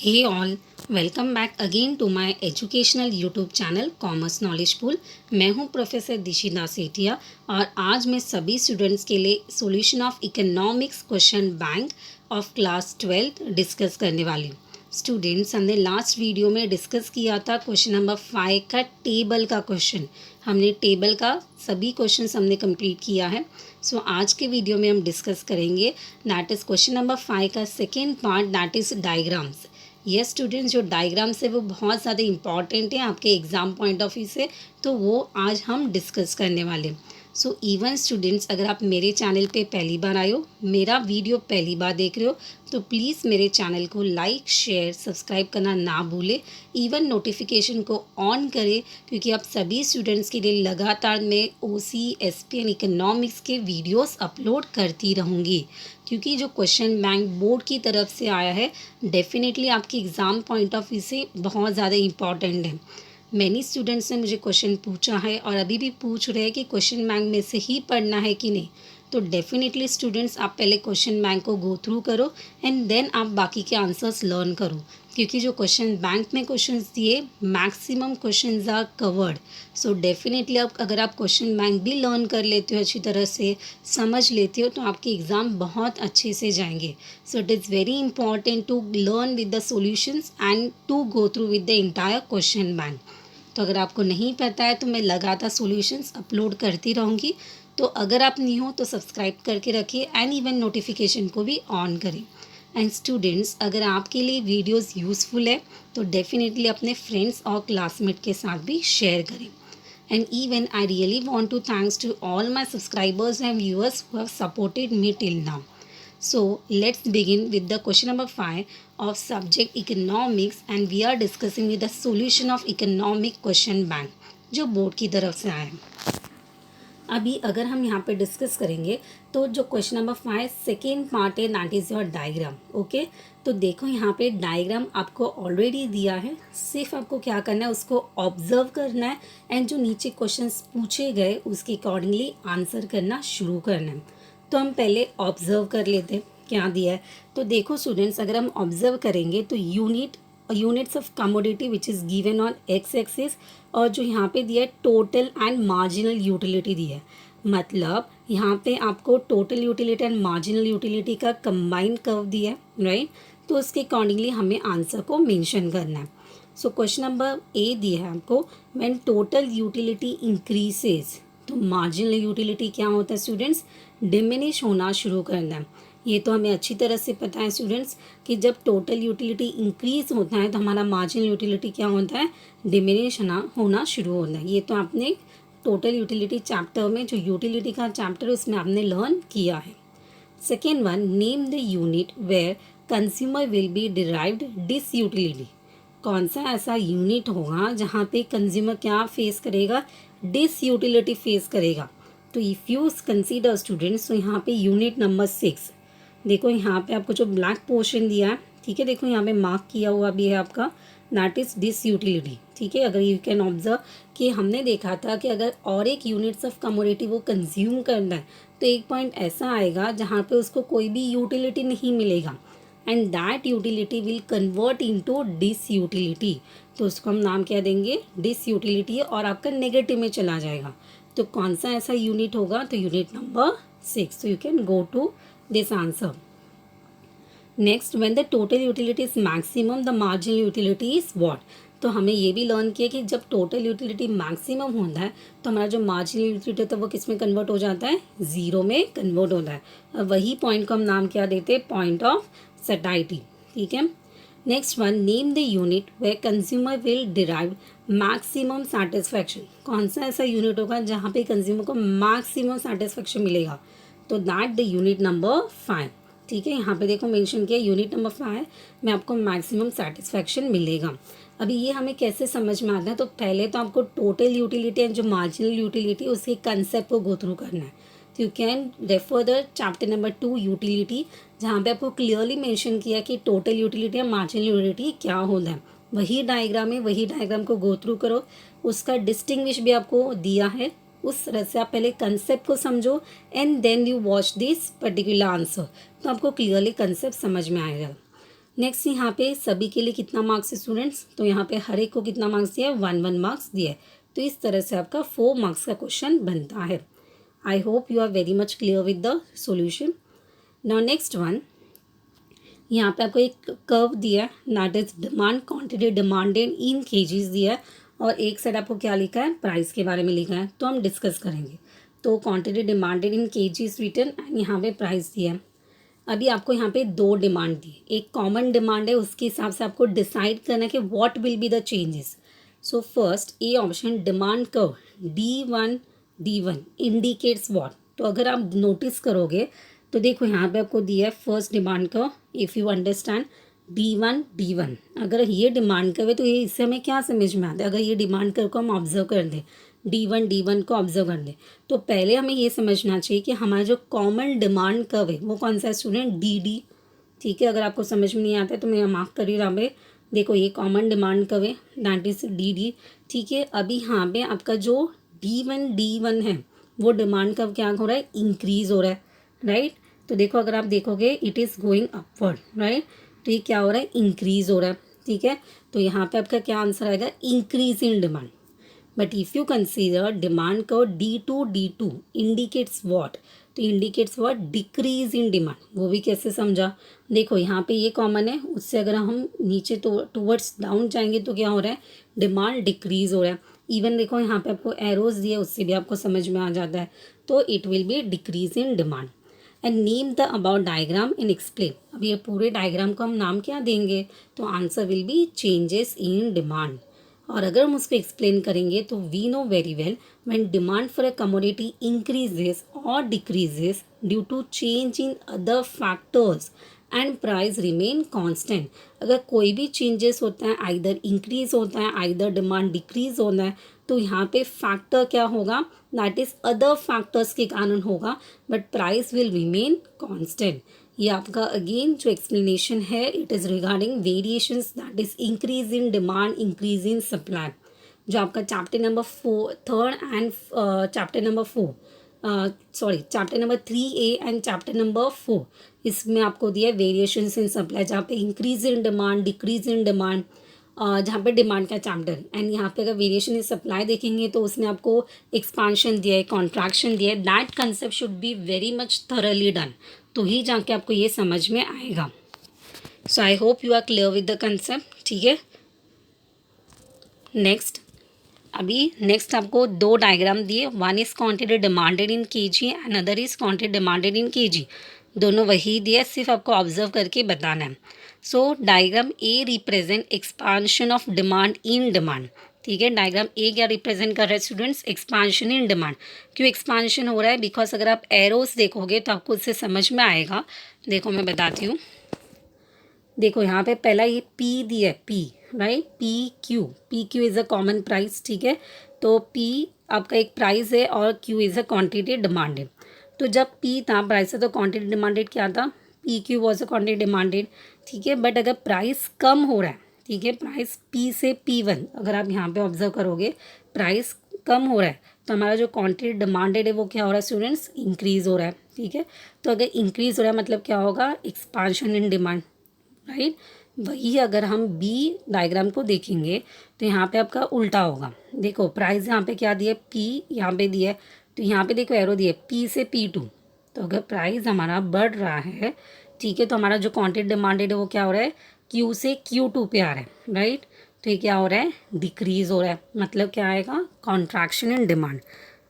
Hey all, welcome back again to my educational YouTube channel commerce knowledge pool. मैं हूं professor Dishita Sethia और आज मैं सभी स्टूडेंट्स के लिए solution of economics question bank of class 12th discuss करने वाली हूं। स्टूडेंट्स, हमने लास्ट वीडियो में डिस्कस किया था क्वेश्चन नंबर 5 का टेबल का क्वेश्चन। हमने टेबल का सभी क्वेश्चंस हमने कंप्लीट किया है। सो आज के वीडियो में हम डिस्कस करेंगे दैट इज़ क्वेश्चन नंबर 5 का second part, that is diagrams. Yes students, जो डायग्राम्स है वो बहुत ज़्यादा इंपॉर्टेंट है आपके एग्ज़ाम पॉइंट ऑफ व्यू से, तो वो आज हम डिस्कस करने वाले हैं। सो इवन स्टूडेंट्स, अगर आप मेरे चैनल पे पहली बार आए हो, मेरा वीडियो पहली बार देख रहे हो, तो प्लीज़ मेरे चैनल को लाइक शेयर सब्सक्राइब करना ना भूलें। इवन नोटिफिकेशन को ऑन करें, क्योंकि आप सभी स्टूडेंट्स के लिए लगातार मैं ओसी एसपी एंड इकोनॉमिक्स के वीडियोस अपलोड करती रहूँगी। क्योंकि जो क्वेश्चन बैंक बोर्ड की तरफ से आया है, डेफिनेटली आपके एग्ज़ाम पॉइंट ऑफ व्यू से बहुत ज़्यादा इंपॉर्टेंट है। मैनी स्टूडेंट्स ने मुझे क्वेश्चन पूछा है और अभी भी पूछ रहे हैं कि क्वेश्चन बैंक में से ही पढ़ना है कि नहीं। तो डेफिनेटली स्टूडेंट्स, आप पहले क्वेश्चन बैंक को गो थ्रू करो एंड देन आप बाकी के आंसर्स लर्न करो, क्योंकि जो क्वेश्चन बैंक में क्वेश्चंस दिए maximum questions are covered. So definitely अगर आप क्वेश्चन बैंक भी लर्न कर लेते हो, अच्छी तरह से समझ लेते हो, तो आपके एग्ज़ाम बहुत अच्छे से जाएंगे। So it is very important to learn with the solutions and to go through with the entire question bank. तो अगर आपको नहीं पता है तो मैं लगातार सॉल्यूशंस अपलोड करती रहूँगी। तो अगर आप नहीं हो तो सब्सक्राइब करके रखिए एंड इवन नोटिफिकेशन को भी ऑन करें। एंड स्टूडेंट्स, अगर आपके लिए वीडियोस यूज़फुल है तो डेफिनेटली अपने फ्रेंड्स और क्लासमेट के साथ भी शेयर करें। And even I really want to thanks to all my subscribers and viewers who have supported me till now. So let's begin with the question number 5 of subject economics, and we are discussing with the solution of economic question bank जो board की तरफ से आया है। अभी अगर हम यहाँ पे डिस्कस करेंगे तो जो क्वेश्चन नंबर 5 सेकेंड पार्ट है, that is your diagram. Okay, तो देखो यहाँ पे डायग्राम आपको ऑलरेडी दिया है, सिर्फ आपको क्या करना है, उसको ऑब्जर्व करना है एंड जो नीचे क्वेश्चंस पूछे गए उसके अकॉर्डिंगली आंसर करना शुरू करना है। तो हम पहले ऑब्जर्व कर लेते हैं क्या दिया है। तो देखो स्टूडेंट्स, अगर हम ऑब्जर्व करेंगे तो units of commodity which is given on x axis, और जो यहाँ पे दिया है टोटल एंड मार्जिनल यूटिलिटी दिया है। मतलब यहाँ पे आपको total utility and marginal utility का कंबाइंड कर्व दिया है, राइट। तो उसके अकॉर्डिंगली हमें आंसर को मेंशन करना है। सो क्वेश्चन नंबर ए दिया है आपको, व्हेन टोटल यूटिलिटी इंक्रीजेज, तो मार्जिनल यूटिलिटी क्या होता है स्टूडेंट्स, डिमिनिश होना शुरू करना है। ये तो हमें अच्छी तरह से पता है स्टूडेंट्स कि जब टोटल यूटिलिटी इंक्रीज होता है तो हमारा मार्जिनल यूटिलिटी क्या होता है, डिमिनिश होना शुरू होता है। ये तो आपने टोटल यूटिलिटी चैप्टर में, जो यूटिलिटी का चैप्टर है उसमें आपने लर्न किया है। Second one, name the unit where consumer will be derived disutility. कौन सा ऐसा यूनिट होगा जहाँ पे कंज्यूमर क्या फेस करेगा, डिस यूटिलिटी फेस करेगा। तो इफ़ यू कंसीडर स्टूडेंट्स, तो यहाँ पे यूनिट नंबर 6, देखो यहाँ पे आपको जो ब्लैक पोर्शन दिया है, ठीक है, देखो यहाँ पे मार्क किया हुआ भी है आपका, दैट इज़ डिस यूटिलिटी। ठीक है, अगर यू कैन ऑब्जर्व कि हमने देखा था कि अगर और एक यूनिट्स ऑफ कमोडिटी वो कंज्यूम करना है तो एक पॉइंट ऐसा आएगा जहाँ पे उसको कोई भी यूटिलिटी नहीं मिलेगा and that utility will convert into disutility. तो उसको हम नाम क्या देंगे, डिस यूटिलिटी, और आपका नेगेटिव में चला जाएगा। तो कौन सा ऐसा यूनिट होगा, तो यूनिट नंबर 6। तो you can go to this answer. Next, when the total utility is maximum, the marginal utility is what? तो हमें ये भी लर्न किया कि जब टोटल यूटिलिटी मैक्सिमम होता है तो हमारा जो मार्जिनल यूटिलिटी होता है वो किस में कन्वर्ट हो जाता है, ज़ीरो में कन्वर्ट होता है। और वही पॉइंट को हम नाम क्या देते हैं, पॉइंट ऑफ सैटिस्फैक्शन। ठीक है। Next one, name the unit where consumer will derive maximum satisfaction. कौन सा ऐसा यूनिट होगा जहाँ पे कंज्यूमर को मैक्सिमम सेटिस्फैक्शन मिलेगा, तो दैट द यूनिट नंबर 5। ठीक है, यहाँ पे देखो मेंशन किया यूनिट नंबर 5 में आपको मैक्सिमम सेटिस्फैक्शन मिलेगा। अभी ये हमें कैसे समझ में आता है, तो पहले तो आपको टोटल यूटिलिटी एंड जो मार्जिनल यूटिलिटी उसके कंसेप्ट को गो थ्रू करना है। तो you can refer the chapter number 2 utility, जहाँ पे आपको क्लियरली मेंशन किया कि टोटल यूटिलिटी या मार्जिनल यूटिलिटी क्या होता है। वही डायग्राम है, वही डायग्राम को गो थ्रू करो, उसका डिस्टिंग्विश भी आपको दिया है। उस तरह से आप पहले कंसेप्ट को समझो and then you watch this particular answer, तो आपको क्लियरली कंसेप्ट समझ में आएगा। नेक्स्ट यहाँ पे सभी के लिए कितना मार्क्स है स्टूडेंट्स, तो यहाँ पे हर एक को कितना मार्क्स दिया है, 1 मार्क्स दिया है। तो इस तरह से आपका 4 मार्क्स का क्वेश्चन बनता है। I hope you are very much clear with the solution. Now next one, यहाँ पे आपको एक कर्व दिया है, that is demand quantity demanded in kgs दिया है, और एक साइड आपको क्या लिखा है, प्राइस के बारे में लिखा है, तो हम डिस्कस करेंगे। तो quantity demanded in kgs written and यहाँ पे प्राइस दिया है। अभी आपको यहाँ पे 2 डिमांड दी, एक कॉमन डिमांड है, उसके हिसाब से आपको डिसाइड करना है कि what will be the changes. So first A option demand curve D1 indicates what. तो अगर आप नोटिस करोगे तो देखो यहाँ पे आपको दिया है first demand curve, if you understand D1 अगर ये डिमांड कर्व है तो ये इससे हमें क्या समझ में आता है, अगर ये डिमांड कर्व को हम ऑब्जर्व कर दें, D1 को ऑब्जर्व कर लें, तो पहले हमें ये समझना चाहिए कि हमारा जो कॉमन डिमांड कर्व है वो कौन सा है स्टूडेंट, DD। ठीक है, अगर आपको समझ में नहीं आता है तो मैं मार्क कर ही रहा हूँ। देखो ये कॉमन डिमांड कर्व है, दैट इज DD। ठीक है, अभी यहाँ पे आपका जो D1 है वो डिमांड कर्व क्या हो रहा है, इंक्रीज हो रहा है, राइट। तो देखो अगर आप देखोगे it is going upward, right. तो ये क्या हो रहा है, इंक्रीज हो रहा है। ठीक है, तो यहाँ पे आपका क्या आंसर आएगा, increase in demand. But if you consider demand curve D2 indicates what, तो indicates what, decrease in demand. वो भी कैसे समझा, देखो यहाँ पे ये कॉमन है, उससे अगर हम नीचे तो टूवर्ड्स डाउन जाएंगे तो क्या हो रहा है, डिमांड डिक्रीज हो रहा है। इवन देखो यहाँ पे आपको एरोज दिए, उससे भी आपको समझ में आ जाता है, तो it will be decrease in demand. And name the about diagram and explain. अब ये पूरे डायग्राम को हम नाम क्या देंगे, तो answer will be changes in demand. और अगर हम उसको एक्सप्लेन करेंगे तो we know very well when demand for a commodity increases और decreases due to change in other factors and price remain constant. अगर कोई भी चेंजेस होता है, आइदर इंक्रीज होता है, आइदर डिमांड डिक्रीज होता है, तो यहाँ पे फैक्टर क्या होगा, दैट इज अदर फैक्टर्स के कारण होगा, but price will remain constant. ये आपका अगेन जो एक्सप्लेनेशन है, it is regarding variations, that is increase in demand, increase in supply. जो आपका chapter number 3 and chapter number 3A and chapter number 4, इसमें आपको दिया है वेरिएशंस इन सप्लाई, जहाँ पे increase in demand, decrease in demand, जहाँ पे डिमांड का चैप्टर। एंड यहाँ पे अगर वेरिएशन इन सप्लाई देखेंगे तो उसमें आपको एक्सपांशन दिया है, कॉन्ट्रैक्शन दिया है, that concept should be very much thoroughly done, तो ही जाके आपको ये समझ में आएगा। So I hope you are clear with the concept. ठीक है, नेक्स्ट आपको 2 डायग्राम दिए, one is quantity demanded in KG and other is quantity demanded in KG. दोनों वही दिया, सिर्फ आपको ऑब्जर्व करके बताना है। So diagram A represent expansion of demand in demand. ठीक है, डायग्राम ए क्या रिप्रेजेंट कर रहा है स्टूडेंट्स, एक्सपांशन इन डिमांड। क्यों एक्सपांशन हो रहा है, बिकॉज अगर आप एरोस देखोगे तो आपको उससे समझ में आएगा। देखो मैं बताती हूँ, देखो यहाँ पे पहला ये P दिया है, P right, PQ is a common price. ठीक है, तो P आपका एक प्राइस है और Q is a quantity demanded. तो जब P था प्राइस है तो क्वांटिटी डिमांडेड क्या था, PQ was a quantity demanded. ठीक है, बट अगर प्राइस कम हो रहा है, ठीक है, प्राइस P से P1 अगर आप यहाँ पे ऑब्जर्व करोगे प्राइस कम हो रहा है, तो हमारा जो क्वांटिटी डिमांडेड है वो क्या हो रहा है स्टूडेंट्स, इंक्रीज़ हो रहा है। ठीक है, तो अगर इंक्रीज़ हो रहा है मतलब क्या होगा, एक्सपांशन इन डिमांड, राइट। वही अगर हम बी डायग्राम को देखेंगे तो यहाँ पे आपका उल्टा होगा। देखो प्राइस यहाँ पे क्या दिया, P यहाँ पे दिया है, तो यहाँ पे देखो एरो दिया P से P2। तो अगर प्राइस हमारा बढ़ रहा है, ठीक है, तो हमारा जो क्वांटिटी डिमांडेड है वो क्या हो रहा है, Q से Q2 पे आ रहा है, राइट। तो ये क्या हो रहा है, डिक्रीज हो रहा है, मतलब क्या आएगा, contraction in demand.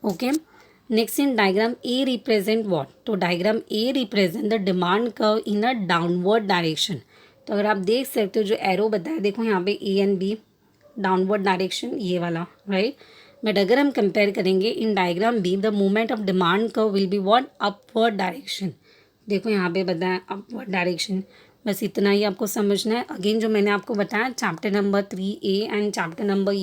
Okay, next in diagram A represent what, तो diagram A represent the demand curve in a downward direction. तो अगर आप देख सकते हो जो एरो बताया, देखो यहाँ पे A and B downward direction ये वाला, राइट। बट अगर हम कंपेयर करेंगे in diagram B, the movement of demand curve will be what, upward direction. देखो यहाँ पे बताया अपवर्ड डायरेक्शन, बस इतना ही आपको समझना है। अगेन जो मैंने आपको बताया chapter number 3A and chapter number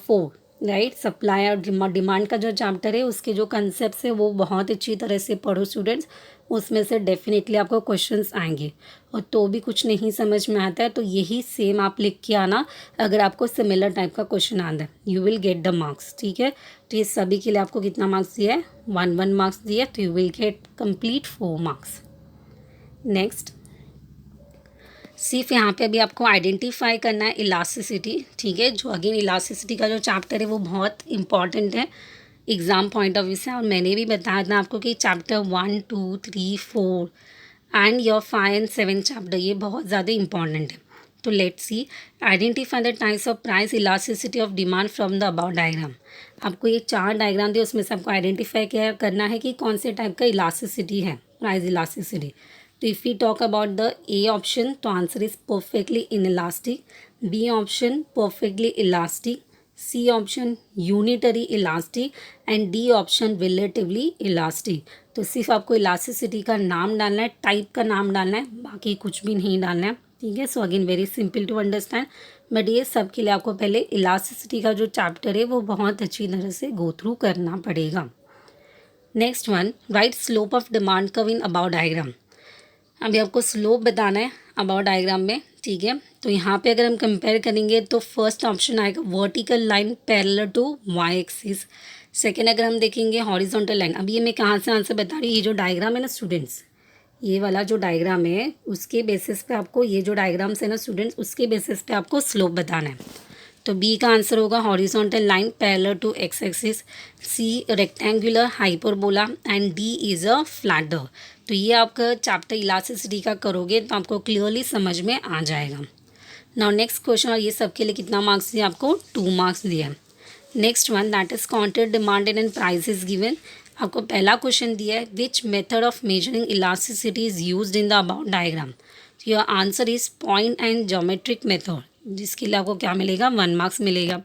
4, right, supply और डिमांड का जो चैप्टर है उसके जो कंसेप्ट है वो बहुत अच्छी तरह से पढ़ो स्टूडेंट्स, उसमें से डेफिनेटली आपको क्वेश्चंस आएंगे। और तो भी कुछ नहीं समझ में आता है तो यही सेम आप लिख के आना, अगर आपको सिमिलर टाइप का क्वेश्चन आता है you will get the marks. ठीक है, तो ये सभी के लिए आपको कितना मार्क्स दिया है, 1 मार्क्स दिया, तो you will get complete 4 marks. Next, सिर्फ यहाँ पे अभी आपको आइडेंटिफाई करना है इलास्टिसिटी, ठीक है, जो अगेन इलास्टिसिटी का जो चैप्टर है वो बहुत इंपॉर्टेंट है एग्ज़ाम पॉइंट ऑफ व्यू से। और मैंने भी बताया था आपको कि chapter 1, 2, 3, 4 and your 5 and 7 chapter ये बहुत ज़्यादा इंपॉर्टेंट है। तो let's see, identify the types of price elasticity of demand from the about diagram. आपको ये 4 डायग्राम दिए, उसमें से आपको आइडेंटिफाई क्या करना है कि कौन से टाइप का इलास्टिसिटी है, प्राइस इलास्टिसिटी। तो if we talk about the A option, तो answer is perfectly inelastic, B option perfectly elastic, C option unitary elastic and D option relatively elastic. तो सिर्फ आपको इलास्टिसिटी का नाम डालना है, टाइप का नाम डालना है, बाकी कुछ भी नहीं डालना है, ठीक है। So again very simple to understand, but ये सब के लिए आपको पहले इलास्टिसिटी का जो चैप्टर है वो बहुत अच्छी तरह से गो थ्रू करना पड़ेगा। Next one, right slope of demand curve in about diagram. अभी आपको स्लोप बताना है अबाउट डायग्राम में, ठीक है। तो यहाँ पे अगर हम कंपेयर करेंगे तो फर्स्ट ऑप्शन आएगा vertical line parallel to Y axis. Second अगर हम देखेंगे हॉरिजॉन्टल लाइन। अभी ये मैं कहाँ से आंसर बता रही हूँ, ये जो डायग्राम है ना स्टूडेंट्स, ये वाला जो डायग्राम है उसके बेसिस पे आपको, ये जो डायग्राम्स है ना स्टूडेंट्स, उसके बेसिस पे आपको स्लोप बताना है। तो बी का आंसर होगा horizontal line parallel to X axis, C rectangular hyperbola and D is a flatter. तो ये आपका चैप्टर इलास्टिसिटी का करोगे तो आपको क्लियरली समझ में आ जाएगा। नाउ नेक्स्ट क्वेश्चन, और ये सब के लिए कितना मार्क्स दिया आपको, 2 मार्क्स दिया है। Next one, that is counted demanded and price is given. आपको पहला क्वेश्चन दिया है which method of measuring elasticity is used in the about diagram. Your answer is point and geometric method, जिसके लिए आपको क्या मिलेगा, 1 मार्क्स मिलेगा।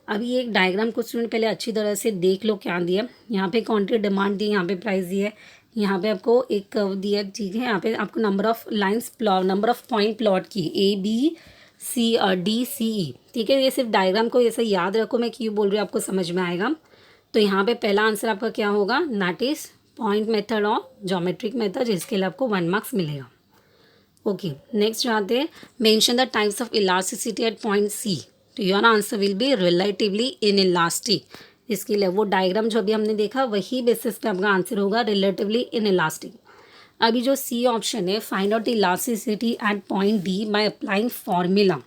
अभी एक डायग्राम को स्टूडेंट पहले अच्छी तरह से देख लो क्या दिया। यहाँ पे काउंटेड डिमांड दी, यहाँ पे प्राइस दिया है, यहाँ पे आपको एक कर्व दिया, ठीक है। यहाँ पे आपको number of lines plot, number of point plot की ABCD ठीक है। ये सिर्फ डायग्राम को ऐसे याद रखो, मैं क्यों बोल रही हूँ आपको समझ में आएगा। तो यहाँ पे पहला आंसर आपका क्या होगा, दैट इज पॉइंट मेथड और ज्योमेट्रिक मेथड, जिसके लिए आपको 1 मार्क्स मिलेगा। ओके, नेक्स्ट जाते हैं, mention the types of elasticity at point C. तो your answer will be relatively inelastic. इसके लिए वो डायग्राम जो अभी हमने देखा वही बेसिस पे आपका आंसर होगा रिलेटिवली इनइलास्टिक। अभी जो सी ऑप्शन है, find out elasticity at point D by applying formula.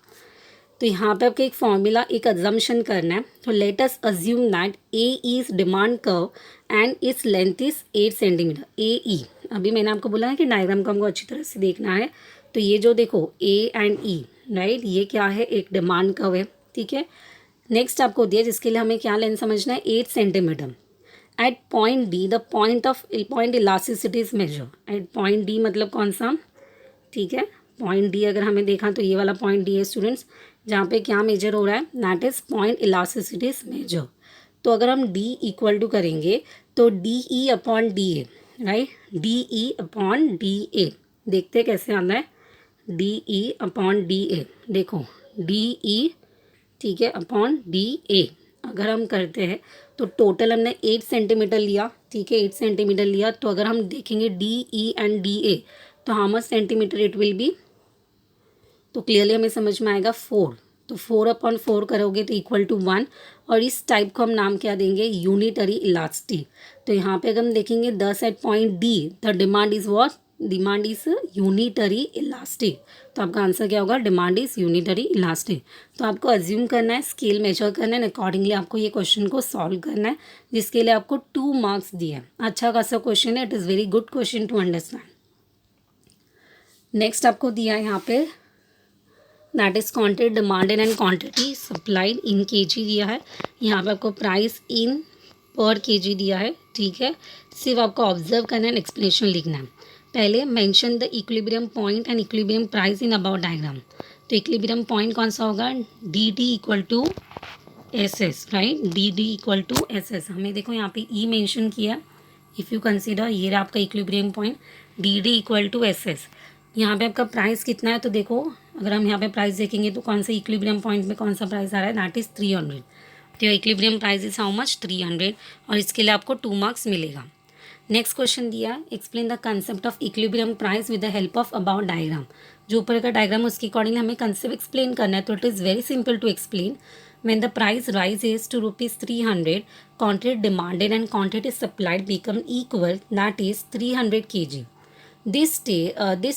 तो यहाँ पे आपको एक फॉर्मूला, एक अजम्पशन करना है। तो let us assume that A is demand curve and its length is 8 centimetre. AE, अभी मैंने आपको बोला है कि डायग्राम को हमको अच्छी तरह से देखना है। तो ये जो देखो A एंड E, राइट, ये क्या है, एक डिमांड कर्व है, ठीक है। नेक्स्ट आपको दिया जिसके लिए हमें क्या लेंथ समझना है, 8 centimetre. At point D the point elasticity is measure. At point D मतलब कौन सा, ठीक है, पॉइंट डी अगर हमें देखा तो ये वाला पॉइंट डी है स्टूडेंट्स, जहाँ पे क्या मेजर हो रहा है, that is point elasticity is measure. तो अगर हम डी इक्वल टू करेंगे तो DE upon DA, right, DE upon DA, देखते कैसे आता है, DE अपॉन DA, देखो DE, ठीक है, अपॉन DA अगर हम करते हैं तो टोटल हमने 8 सेंटीमीटर लिया, ठीक है, 8 सेंटीमीटर लिया। तो अगर हम देखेंगे DE एंड DA तो how much centimetre it will be, तो क्लियरली हमें समझ में आएगा 4। तो 4/4 करोगे तो इक्वल टू 1, और इस टाइप को हम नाम क्या देंगे, यूनिटरी इलास्टिक। तो यहाँ पे अगर हम देखेंगे 10 at point D the demand is what, demand is unitary elastic. तो आपका आंसर क्या होगा, डिमांड इज यूनिटरी इलास्टिक। तो आपको अज्यूम करना है, स्केल मेजर करना है, अकॉर्डिंगली आपको ये क्वेश्चन को सॉल्व करना है, जिसके लिए आपको 2 मार्क्स दिए हैं। अच्छा खासा क्वेश्चन है, it is very good question to understand. Next आपको दिया है यहाँ पे, that is quantity demanded and quantity supplied in kg दिया है। यहाँ पे आपको प्राइस इन पर केजी दिया है, ठीक है। सिर्फ आपको ऑब्जर्व करना है, एक्सप्लेनेशन लिखना है। पहले mention the equilibrium point and equilibrium price in about diagram. तो इक्विलिब्रियम पॉइंट कौन सा होगा, DD equal to SS, right, DD equal to SS। हमें देखो यहाँ पे E मेंशन किया, इफ़ यू कंसीडर ये रहा आपका equilibrium point, DD equal to SS। यहाँ पे आपका प्राइस कितना है, तो देखो अगर हम यहाँ पे प्राइस देखेंगे तो कौन सा इक्विलिब्रियम पॉइंट में कौन सा प्राइस आ रहा है, दैट इज़ 300। तो equilibrium price is how much, 300, और इसके लिए आपको 2 मार्क्स मिलेगा। नेक्स्ट क्वेश्चन दिया, explain the concept of equilibrium price with the help of about diagram. जो ऊपर का डायग्राम उसके अकॉर्डिंग हमें कंसेप्ट एक्सप्लेन करना है। तो it is very simple to explain. When the price rises to rupees 300, quantity demanded and quantity supplied become equal, that is 300 kg. This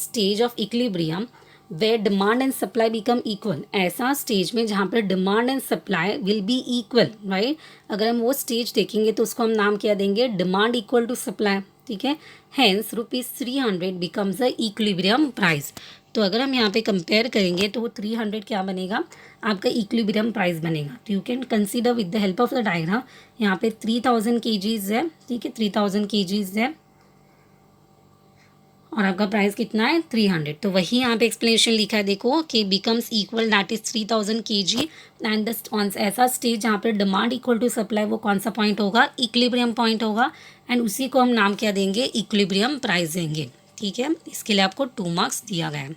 stage of equilibrium where demand and supply become equal, ऐसा stage में जहाँ पर demand and supply will be equal, right. अगर हम वो stage देखेंगे तो उसको हम नाम क्या देंगे, डिमांड इक्वल टू सप्लाई, ठीक है। Hence ₹300 becomes the equilibrium price. तो अगर हम यहाँ पे कंपेयर करेंगे तो वो 300 क्या बनेगा, आपका इक्विलिब्रियम प्राइस बनेगा। तो you can consider with the help of the diagram, यहाँ पे 3000 kgs है, ठीक है, 3000 kgs है और आपका प्राइस कितना है 300। तो वही यहाँ पे एक्सप्लेनेशन लिखा है, देखो कि becomes equal that is 3000 kg and the ऐसा स्टेज जहाँ पे डिमांड इक्वल टू सप्लाई, वो कौन सा पॉइंट होगा, इक्विलिब्रियम पॉइंट होगा एंड उसी को हम नाम क्या देंगे, इक्विलिब्रियम प्राइस देंगे, ठीक है। इसके लिए आपको 2 मार्क्स दिया गया है।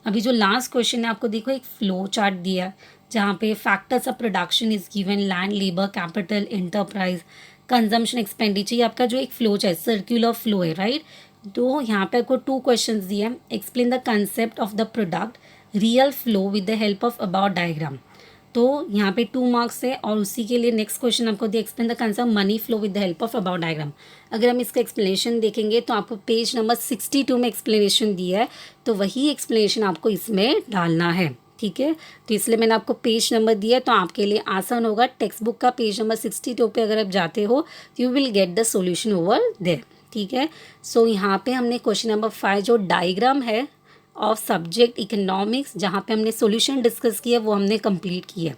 अभी जो लास्ट क्वेश्चन है आपको देखो एक फ्लो चार्ट दिया है जहाँ पे factors of production is given, land, labour, capital, enterprise, consumption, expenditure, ये आपका जो एक फ्लो चार्ट सर्कुलर फ्लो है, राइट। तो यहाँ पे आपको 2 क्वेश्चंस दिए हैं, explain the concept of the product real flow with the help of about diagram. तो यहाँ पे 2 मार्क्स है और उसी के लिए नेक्स्ट क्वेश्चन आपको दिया, explain the concept money flow with the help of about diagram. अगर हम इसका एक्सप्लेनेशन देखेंगे तो आपको पेज नंबर 62 में एक्सप्लेनेशन दिया है, तो वही एक्सप्लेनेशन आपको इसमें डालना है, ठीक है। तो इसलिए मैंने आपको पेज नंबर दिया, तो आपके लिए आसान होगा। टेक्स्ट बुक का पेज नंबर 62 पे अगर आप जाते हो तो you will get the solution over there, ठीक है। सो यहाँ पे हमने क्वेश्चन नंबर 5 जो डायग्राम है ऑफ सब्जेक्ट इकोनॉमिक्स, जहाँ पे हमने सॉल्यूशन डिस्कस किया, वो हमने कंप्लीट किया।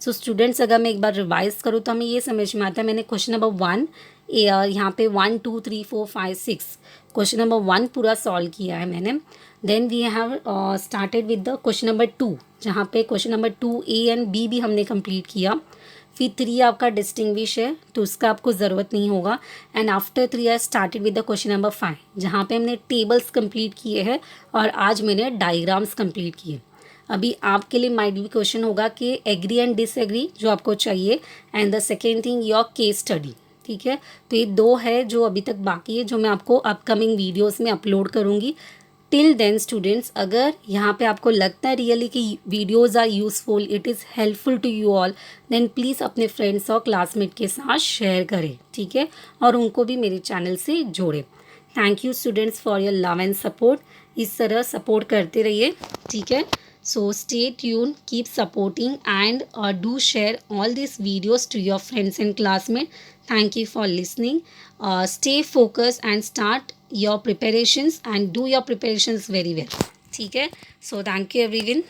सो स्टूडेंट्स, अगर मैं एक बार रिवाइज करूँ तो हमें ये समझ में आता है, मैंने क्वेश्चन नंबर 1 यहाँ पे 1 2 3 4 5 6 क्वेश्चन नंबर 1 पूरा सॉल्व किया है मैंने। Then we have started with the question number 2, जहाँ पे question number 2A and B भी हमने कंप्लीट किया। फिर 3 आपका डिस्टिंग्विश है, तो उसका आपको ज़रूरत नहीं होगा। And after 3 I started with the question number 5, जहाँ पे हमने टेबल्स कंप्लीट किए हैं और आज मैंने डायग्राम्स कंप्लीट किए। अभी आपके लिए माइट भी क्वेश्चन होगा कि एग्री एंड डिसएग्री जो आपको चाहिए, and the second thing your case study, ठीक है। तो ये 2 है जो अभी तक बाकी है, जो मैं आपको अपकमिंग वीडियोज़ में अपलोड करूँगी। टिल देन स्टूडेंट्स, अगर यहाँ पे आपको लगता है रियली कि videos are useful, it is helpful to you all, then please अपने फ्रेंड्स और क्लासमेट के साथ शेयर करें, ठीक है, और उनको भी मेरे चैनल से जोड़ें। Thank you students for your love and support. इस तरह सपोर्ट करते रहिए, ठीक है। So stay tune, keep supporting and do share all this videos to your friends and classmate. Thank you for listening. Stay focused and start your preparations and do your preparations very well. ठीक है. So thank you everyone.